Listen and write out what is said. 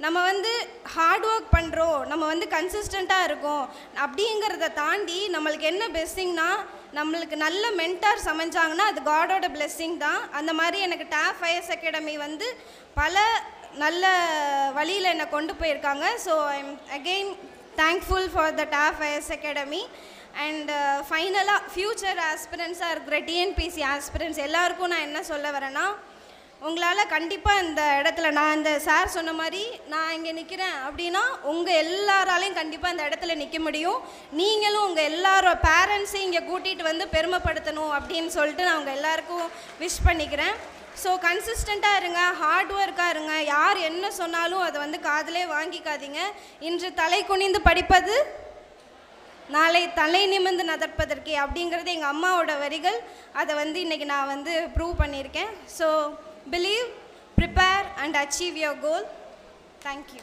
நம்ம வந்து hard work பண்ணுறோம், நம்ம வந்து கன்சிஸ்டண்ட்டாக இருக்கோம் அப்படிங்கிறத தாண்டி நம்மளுக்கு என்ன பெஸ்ஸிங்னா நம்மளுக்கு நல்ல மென்டார்ஸ் அமைஞ்சாங்கன்னா அது காடோட பிளெஸ்ஸிங் தான். அந்த மாதிரி எனக்கு டாப் ஐஎஸ் அகாடமி வந்து பல நல்ல வழியில் என்னை கொண்டு போயிருக்காங்க. So I'm again thankful for the top IS academy. And ஃபைனலாக ஃப்யூச்சர் ஆஸ்பிரன்ஸாக இருக்கிற டிஎன்பிசி ஆஸ்பிரன்ஸ் எல்லாருக்கும் நான் என்ன சொல்ல வரேன்னா, உங்களால் கண்டிப்பாக இந்த இடத்துல நான் இந்த சார் சொன்ன மாதிரி நான் இங்கே நிற்கிறேன் அப்படின்னா உங்கள் எல்லாராலையும் கண்டிப்பாக இந்த இடத்துல நிற்க முடியும். நீங்களும் உங்கள் எல்லாரோட பேரண்ட்ஸையும் இங்கே கூட்டிகிட்டு வந்து பெருமைப்படுத்தணும் அப்படின்னு சொல்லிட்டு நான் உங்கள் எல்லாருக்கும் விஷ் பண்ணிக்கிறேன். ஸோ கன்சிஸ்டண்ட்டாக இருங்க, ஹார்ட் ஒர்க்காக இருங்க. யார் என்ன சொன்னாலும் அதை வந்து காதிலே வாங்கிக்காதீங்க. இன்று தலை குனிந்து படிப்பது நாளை தலை நிமிர்ந்து நதற்பதற்கே அப்படிங்கிறது எங்கள் அம்மாவோட வரிகள். அதை வந்து இன்றைக்கி நான் வந்து ப்ரூவ் பண்ணியிருக்கேன். So believe, prepare and achieve your goal. Thank you.